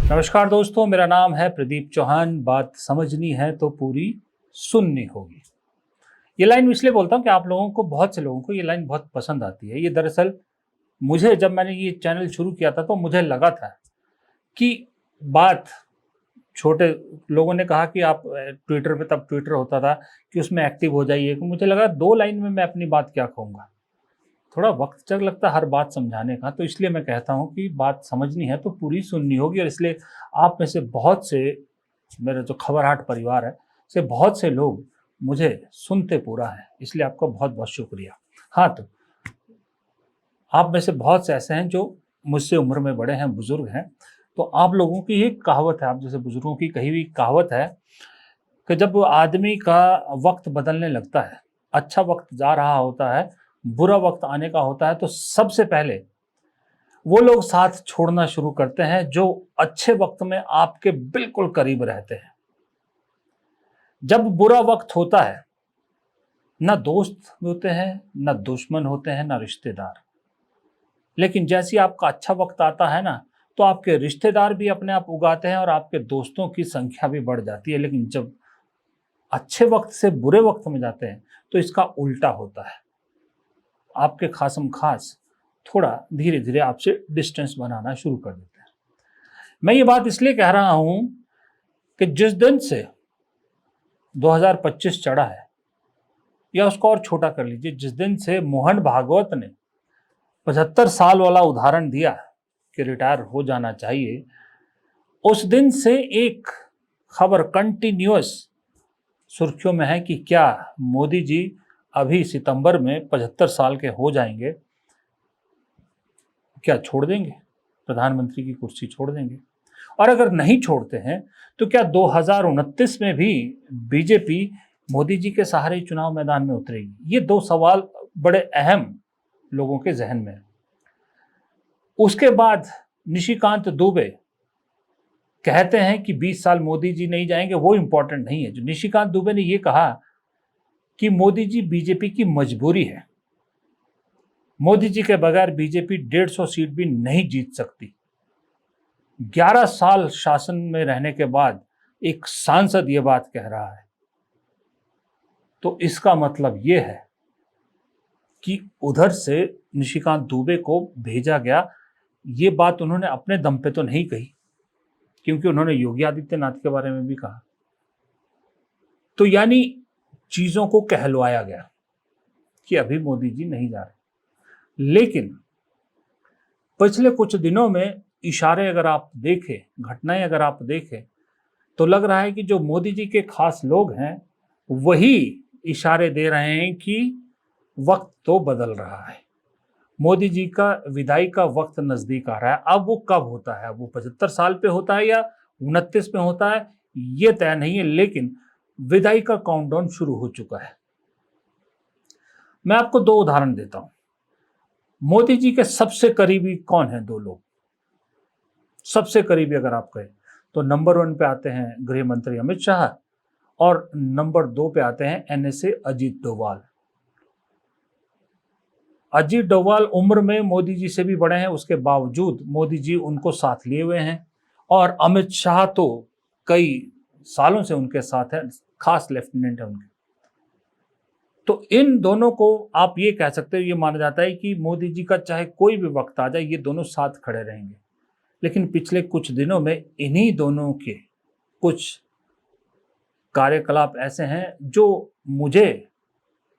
नमस्कार दोस्तों, मेरा नाम है प्रदीप चौहान। बात समझनी है तो पूरी सुननी होगी। ये लाइन इसलिए बोलता हूँ कि आप लोगों को, बहुत से लोगों को ये लाइन बहुत पसंद आती है। ये दरअसल मुझे, जब मैंने ये चैनल शुरू किया था तो मुझे लगा था कि बात, छोटे लोगों ने कहा कि आप ट्विटर पे, तब ट्विटर होता था, कि उसमें एक्टिव हो जाइए। तो मुझे लगा 2 लाइन में मैं अपनी बात क्या कहूँगा, थोड़ा वक्त चल लगता है हर बात समझाने का। तो इसलिए मैं कहता हूँ कि बात समझनी है तो पूरी सुननी होगी। और इसलिए आप में से बहुत से, मेरा जो खबरहाट परिवार है, से बहुत से लोग मुझे सुनते पूरा है, इसलिए आपका बहुत बहुत शुक्रिया। हाँ, तो आप में से बहुत से ऐसे हैं जो मुझसे उम्र में बड़े हैं, बुजुर्ग हैं। तो आप लोगों की एक कहावत है, आप जैसे बुजुर्गों की कही हुई कहावत है कि जब आदमी का वक्त बदलने लगता है, अच्छा वक्त जा रहा होता है, बुरा वक्त आने का होता है, तो सबसे पहले वो लोग साथ छोड़ना शुरू करते हैं जो अच्छे वक्त में आपके बिल्कुल करीब रहते हैं। जब बुरा वक्त होता है, ना दोस्त होते हैं, ना दुश्मन होते हैं, ना रिश्तेदार। लेकिन जैसे ही आपका अच्छा वक्त आता है ना, तो आपके रिश्तेदार भी अपने आप उगाते हैं और आपके दोस्तों की संख्या भी बढ़ जाती है। लेकिन जब अच्छे वक्त से बुरे वक्त में जाते हैं, तो इसका उल्टा होता है। आपके खासम खास थोड़ा धीरे धीरे आपसे डिस्टेंस बनाना शुरू कर देते हैं। मैं ये बात इसलिए कह रहा हूं कि जिस दिन से 2025 चढ़ा है, या उसको और छोटा कर लीजिए, जिस दिन से मोहन भागवत ने 75 साल वाला उदाहरण दिया कि रिटायर हो जाना चाहिए, उस दिन से एक खबर कंटिन्यूअस सुर्खियों में है कि क्या मोदी जी अभी सितंबर में 75 साल के हो जाएंगे, क्या छोड़ देंगे, प्रधानमंत्री की कुर्सी छोड़ देंगे? और अगर नहीं छोड़ते हैं तो क्या 2029 में भी बीजेपी मोदी जी के सहारे चुनाव मैदान में उतरेगी? ये 2 सवाल बड़े अहम लोगों के जहन में है। उसके बाद निशिकांत दुबे कहते हैं कि 20 साल मोदी जी नहीं जाएंगे, वो इंपॉर्टेंट नहीं है। जो निशिकांत दुबे ने ये कहा कि मोदी जी बीजेपी की मजबूरी है, मोदी जी के बगैर बीजेपी 150 सीट भी नहीं जीत सकती। 11 साल शासन में रहने के बाद एक सांसद ये बात कह रहा है, तो इसका मतलब ये है कि उधर से निशिकांत दुबे को भेजा गया। ये बात उन्होंने अपने दम पे तो नहीं कही, क्योंकि उन्होंने योगी आदित्यनाथ के बारे में भी कहा। तो यानी चीजों को कहलवाया गया कि अभी मोदी जी नहीं जा रहे। लेकिन पिछले कुछ दिनों में इशारे अगर आप देखें, घटनाएं अगर आप देखें, तो लग रहा है कि जो मोदी जी के खास लोग हैं वही इशारे दे रहे हैं कि वक्त तो बदल रहा है, मोदी जी का विदाई का वक्त नजदीक आ रहा है। अब वो कब होता है, वो 75 साल पे होता है या 29 में होता है, ये तय नहीं है, लेकिन विदाई का काउंटडाउन शुरू हो चुका है। मैं आपको 2 उदाहरण देता हूं। मोदी जी के सबसे करीबी कौन है? 2 लोग सबसे करीबी अगर आप कहें तो नंबर 1 पे आते हैं गृह मंत्री अमित शाह, और नंबर 2 पे आते हैं एनएसए अजीत डोभाल। अजीत डोभाल उम्र में मोदी जी से भी बड़े हैं, उसके बावजूद मोदी जी उनको साथ लिए हुए हैं। और अमित शाह तो कई सालों से उनके साथ है, खास लेफ्टिनेंट है उनके। तो इन दोनों को आप ये कह सकते हो, ये माना जाता है कि मोदी जी का चाहे कोई भी वक्त आ जाए, ये दोनों साथ खड़े रहेंगे। लेकिन पिछले कुछ दिनों में इन्हीं दोनों के कुछ कार्यकलाप ऐसे हैं जो मुझे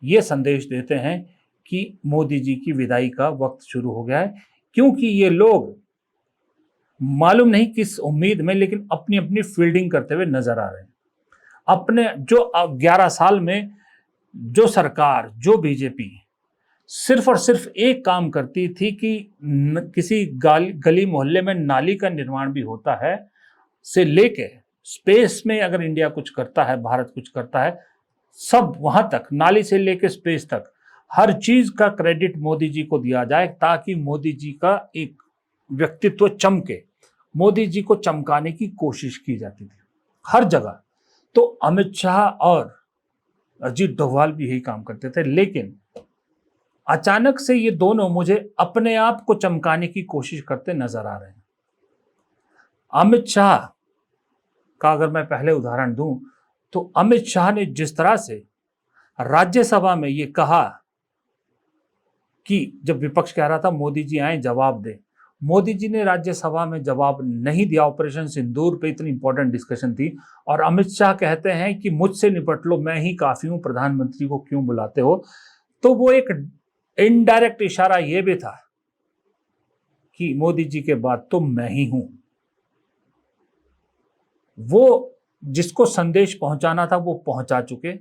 ये संदेश देते हैं कि मोदी जी की विदाई का वक्त शुरू हो गया है। क्योंकि ये लोग मालूम नहीं किस उम्मीद में, लेकिन अपनी अपनी फील्डिंग करते हुए नजर आ रहे हैं। अपने जो 11 साल में जो सरकार, जो बीजेपी सिर्फ और सिर्फ एक काम करती थी कि किसी गली मोहल्ले में नाली का निर्माण भी होता है, से लेके स्पेस में अगर इंडिया कुछ करता है, भारत कुछ करता है, सब वहां तक, नाली से लेके स्पेस तक, हर चीज का क्रेडिट मोदी जी को दिया जाए, ताकि मोदी जी का एक व्यक्तित्व चमके। मोदी जी को चमकाने की कोशिश की जाती थी हर जगह। तो अमित शाह और अजीत डोभाल भी यही काम करते थे। लेकिन अचानक से ये दोनों मुझे अपने आप को चमकाने की कोशिश करते नजर आ रहे हैं। अमित शाह का अगर मैं पहले उदाहरण दूं तो अमित शाह ने जिस तरह से राज्यसभा में ये कहा कि जब विपक्ष कह रहा था मोदी जी आए जवाब दें, मोदी जी ने राज्यसभा में जवाब नहीं दिया। ऑपरेशन सिंदूर पे इतनी इंपॉर्टेंट डिस्कशन थी और अमित शाह कहते हैं कि मुझसे निपट लो, मैं ही काफी हूं, प्रधानमंत्री को क्यों बुलाते हो। तो वो एक इनडायरेक्ट इशारा ये भी था कि मोदी जी के बाद तो मैं ही हूं। वो जिसको संदेश पहुंचाना था वो पहुंचा चुके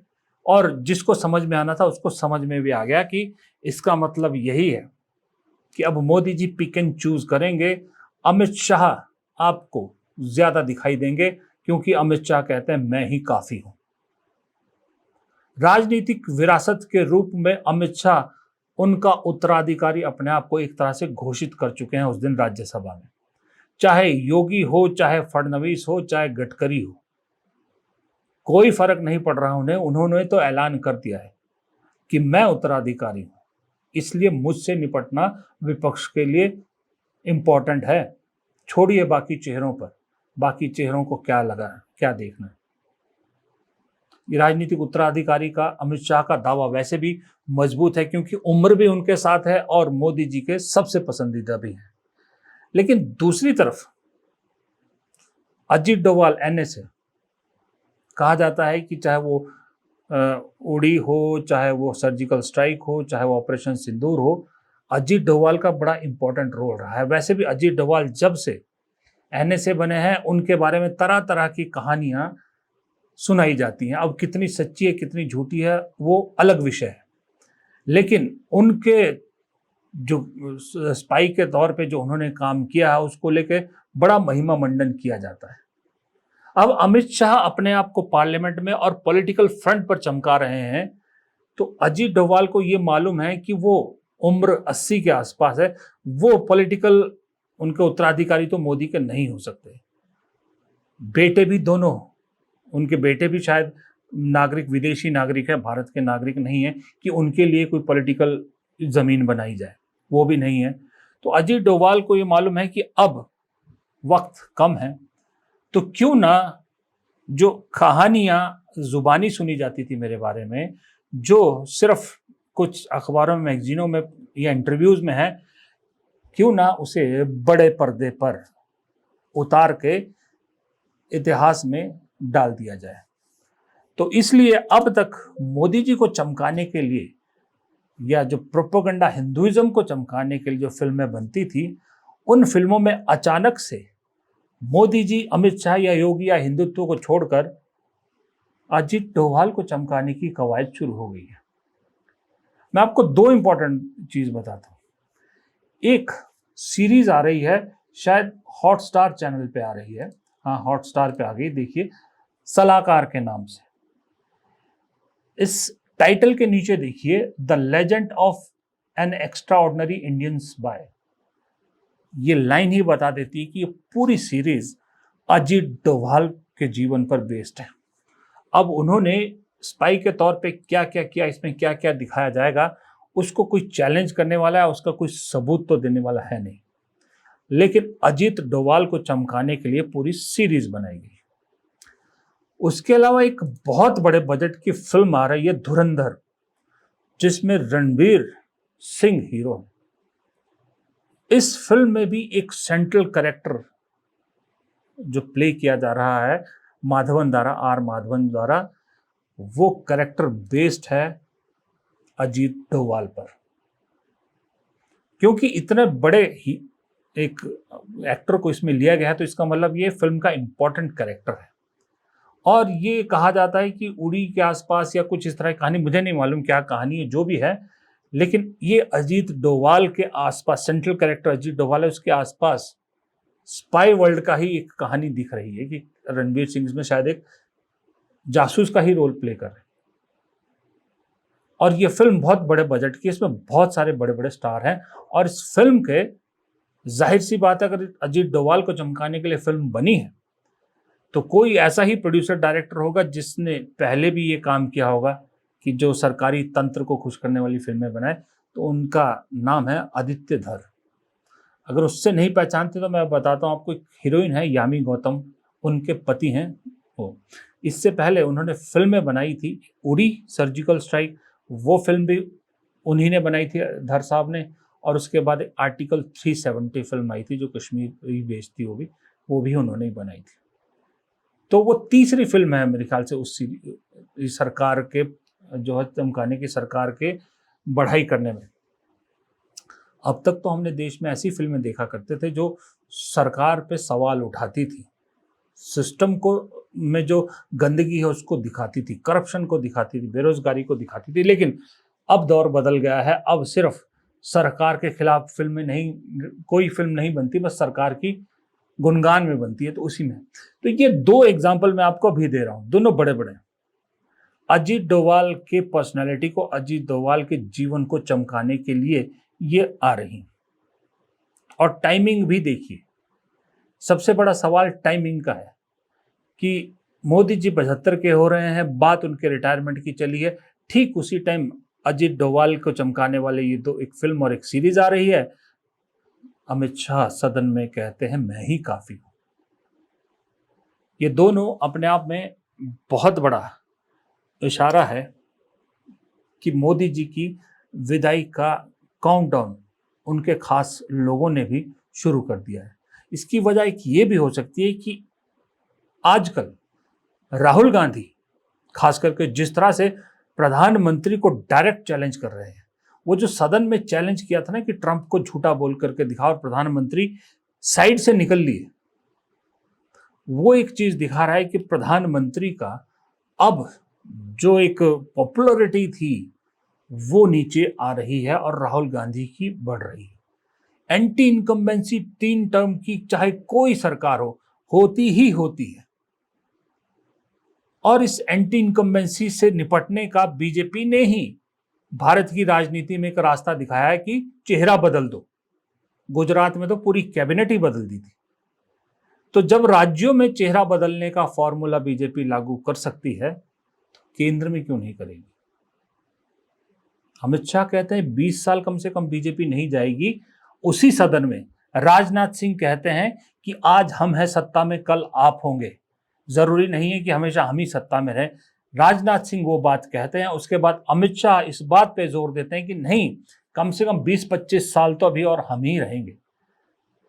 और जिसको समझ में आना था उसको समझ में भी आ गया कि इसका मतलब यही है कि अब Modi ji pick and choose करेंगे, अमित शाह आपको ज्यादा दिखाई देंगे क्योंकि अमित शाह कहते हैं मैं ही काफी हूं। राजनीतिक विरासत के रूप में अमित शाह उनका उत्तराधिकारी अपने आप को एक तरह से घोषित कर चुके हैं उस दिन राज्यसभा में। चाहे योगी हो, चाहे फडणवीस हो, चाहे गडकरी हो, कोई फर्क नहीं पड़ रहा उन्हें। उन्होंने तो ऐलान कर दिया है कि मैं उत्तराधिकारी हूं, इसलिए मुझसे निपटना विपक्ष के लिए इंपॉर्टेंट है। छोड़िए बाकी चेहरों पर, बाकी चेहरों को क्या लगा, क्या देखना है। ये राजनीतिक उत्तराधिकारी का अमित शाह का दावा वैसे भी मजबूत है क्योंकि उम्र भी उनके साथ है और मोदी जी के सबसे पसंदीदा भी हैं। लेकिन दूसरी तरफ अजीत डोभाल एनएसए, कहा जाता है कि चाहे वो उड़ी हो, चाहे वो सर्जिकल स्ट्राइक हो, चाहे वो ऑपरेशन सिंदूर हो, अजीत डोभाल का बड़ा इंपॉर्टेंट रोल रहा है। वैसे भी अजीत डोभाल जब से एनएसए बने हैं उनके बारे में तरह तरह की कहानियां सुनाई जाती हैं। अब कितनी सच्ची है कितनी झूठी है वो अलग विषय है, लेकिन उनके जो स्पाई के तौर पे जो उन्होंने काम किया है उसको लेके बड़ा महिमा मंडन किया जाता है। अब अमित शाह अपने आप को पार्लियामेंट में और पॉलिटिकल फ्रंट पर चमका रहे हैं, तो अजीत डोभाल को ये मालूम है कि वो उम्र 80 के आसपास है, वो पॉलिटिकल उनके उत्तराधिकारी तो मोदी के नहीं हो सकते। बेटे भी दोनों, उनके बेटे भी शायद नागरिक, विदेशी नागरिक है, भारत के नागरिक नहीं है कि उनके लिए कोई पॉलिटिकल जमीन बनाई जाए, वो भी नहीं है। तो अजीत डोभाल को ये मालूम है कि अब वक्त कम है, तो क्यों ना जो कहानियां जुबानी सुनी जाती थी मेरे बारे में, जो सिर्फ कुछ अखबारों में, मैगजीनों में या इंटरव्यूज में है, क्यों ना उसे बड़े पर्दे पर उतार के इतिहास में डाल दिया जाए। तो इसलिए अब तक मोदी जी को चमकाने के लिए या जो प्रोपेगेंडा हिंदुइज्म को चमकाने के लिए जो फिल्में बनती थी, उन फिल्मों में अचानक से मोदी जी, अमित शाह या योगी या हिंदुत्व को छोड़कर अजीत डोभाल को चमकाने की कवायद शुरू हो गई है। मैं आपको दो इंपॉर्टेंट चीज बताता हूं। एक सीरीज आ रही है, शायद हॉटस्टार चैनल पे आ रही है, हाँ हॉटस्टार पे आ गई, देखिए, सलाहकार के नाम से। इस टाइटल के नीचे देखिए, the legend of an extra ordinary Indian spy. ये लाइन ही बता देती है कि ये पूरी सीरीज अजीत डोभाल के जीवन पर बेस्ड है। अब उन्होंने स्पाई के तौर पे क्या क्या किया, इसमें क्या क्या दिखाया जाएगा, उसको कोई चैलेंज करने वाला है, उसका कोई सबूत तो देने वाला है नहीं। लेकिन अजीत डोभाल को चमकाने के लिए पूरी सीरीज बनाई गई। उसके अलावा एक बहुत बड़े बजट की फिल्म आ रही है, धुरंधर, जिसमें रणवीर सिंह हीरो है। इस फिल्म में भी एक सेंट्रल कैरेक्टर जो प्ले किया जा रहा है माधवन द्वारा, आर माधवन द्वारा, वो कैरेक्टर बेस्ड है अजीत डोभाल पर। क्योंकि इतने बड़े ही एक एक्टर को इसमें लिया गया है, तो इसका मतलब ये फिल्म का इंपॉर्टेंट कैरेक्टर है। और ये कहा जाता है कि उड़ी के आसपास या कुछ इस तरह की कहानी, मुझे नहीं मालूम क्या कहानी है, जो भी है, लेकिन ये अजीत डोभाल के आसपास, सेंट्रल कैरेक्टर अजीत डोभाल है, उसके आसपास स्पाई वर्ल्ड का ही एक कहानी दिख रही है कि रणवीर सिंह इसमें शायद एक जासूस का ही रोल प्ले कर रहे हैं। और ये फिल्म बहुत बड़े बजट की, इसमें बहुत सारे बड़े बड़े स्टार हैं। और इस फिल्म के, जाहिर सी बात है, अगर अजीत डोभाल को चमकाने के लिए फिल्म बनी है तो कोई ऐसा ही प्रोड्यूसर डायरेक्टर होगा जिसने पहले भी ये काम किया होगा कि जो सरकारी तंत्र को खुश करने वाली फिल्में बनाए, तो उनका नाम है आदित्य धर। अगर उससे नहीं पहचानते तो मैं बताता हूँ आपको, एक हीरोइन है यामी गौतम, उनके पति हैं वो। इससे पहले उन्होंने फिल्में बनाई थी, उरी, सर्जिकल स्ट्राइक, वो फिल्म भी उन्हीं ने बनाई थी, धर साहब ने। और उसके बाद एक आर्टिकल 370 फिल्म आई थी जो कश्मीर बेस्ड थी, वो भी उन्होंने ही बनाई थी। तो वो तीसरी फिल्म है मेरे ख्याल से उस सरकार के जो है चमकाने की, सरकार के बढ़ाई करने में। अब तक तो हमने देश में ऐसी फिल्में देखा करते थे जो सरकार पे सवाल उठाती थी, सिस्टम को में जो गंदगी है उसको दिखाती थी, करप्शन को दिखाती थी, बेरोजगारी को दिखाती थी। लेकिन अब दौर बदल गया है, अब सिर्फ सरकार के खिलाफ फिल्में नहीं, कोई फिल्म नहीं बनती, बस सरकार की गुणगान में बनती है। तो उसी में तो ये दो एग्जाम्पल मैं आपको अभी दे रहा हूं, दोनों बड़े बड़े। अजीत डोभाल के पर्सनालिटी को, अजीत डोभाल के जीवन को चमकाने के लिए ये आ रही। और टाइमिंग भी देखिए, सबसे बड़ा सवाल टाइमिंग का है कि मोदी जी 75 के हो रहे हैं, बात उनके रिटायरमेंट की चली है, ठीक उसी टाइम अजीत डोभाल को चमकाने वाले ये दो, एक फिल्म और एक सीरीज आ रही है। अमित शाह सदन में कहते हैं मैं ही काफी हूं। ये दोनों अपने आप में बहुत बड़ा इशारा है कि मोदी जी की विदाई का काउंटडाउन उनके खास लोगों ने भी शुरू कर दिया है। इसकी वजह एक ये भी हो सकती है कि आजकल राहुल गांधी खास करके जिस तरह से प्रधानमंत्री को डायरेक्ट चैलेंज कर रहे हैं, वो जो सदन में चैलेंज किया था ना कि ट्रंप को झूठा बोल करके दिखा और प्रधानमंत्री साइड से निकल लिए, वो एक चीज दिखा रहा है कि प्रधानमंत्री का अब जो एक पॉपुलैरिटी थी वो नीचे आ रही है और राहुल गांधी की बढ़ रही है। एंटी इनकम्बेंसी 3 टर्म की चाहे कोई सरकार हो, होती ही होती है। और इस एंटी इनकम्बेंसी से निपटने का बीजेपी ने ही भारत की राजनीति में एक रास्ता दिखाया है कि चेहरा बदल दो। गुजरात में तो पूरी कैबिनेट ही बदल दी थी। तो जब राज्यों में चेहरा बदलने का फॉर्मूला बीजेपी लागू कर सकती है, तो केंद्र में क्यों नहीं करेगी? अमित शाह कहते हैं 20 साल कम से कम बीजेपी नहीं जाएगी उसी सदन में। राजनाथ सिंह कहते हैं कि आज हम हैं सत्ता में, कल आप होंगे, जरूरी नहीं है कि हमेशा हम ही सत्ता में रहें। राजनाथ सिंह वो बात कहते हैं। उसके बाद अमित शाह इस बात पे जोर देते हैं कि नहीं, कम से कम 20-25 साल तो अभी और हम ही रहेंगे।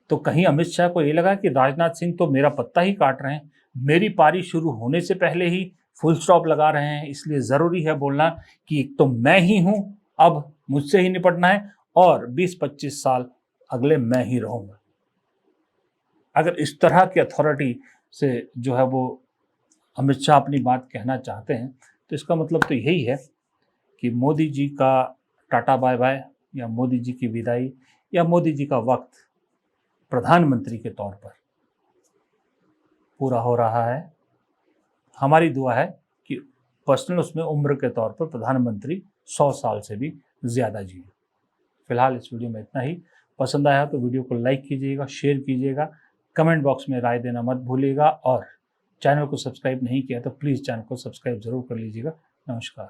तो कहीं अमित शाह को ये लगा कि राजनाथ सिंह तो मेरा पत्ता ही काट रहे हैं, मेरी पारी शुरू होने से पहले ही फुल स्टॉप लगा रहे हैं, इसलिए जरूरी है बोलना कि एक तो मैं ही हूं, अब मुझसे ही निपटना है, और 20-25 साल अगले मैं ही रहूंगा। अगर इस तरह की अथॉरिटी से जो है वो अमित शाह अपनी बात कहना चाहते हैं, तो इसका मतलब तो यही है कि मोदी जी का टाटा बाय बाय, या मोदी जी की विदाई, या मोदी जी का वक्त प्रधानमंत्री के तौर पर पूरा हो रहा है। हमारी दुआ है कि पर्सनल उसमें उम्र के तौर पर प्रधानमंत्री 100 साल से भी ज़्यादा जिए। फिलहाल इस वीडियो में इतना ही। पसंद आया तो वीडियो को लाइक कीजिएगा, शेयर कीजिएगा, कमेंट बॉक्स में राय देना मत भूलिएगा, और चैनल को सब्सक्राइब नहीं किया तो प्लीज़ चैनल को सब्सक्राइब ज़रूर कर लीजिएगा। नमस्कार।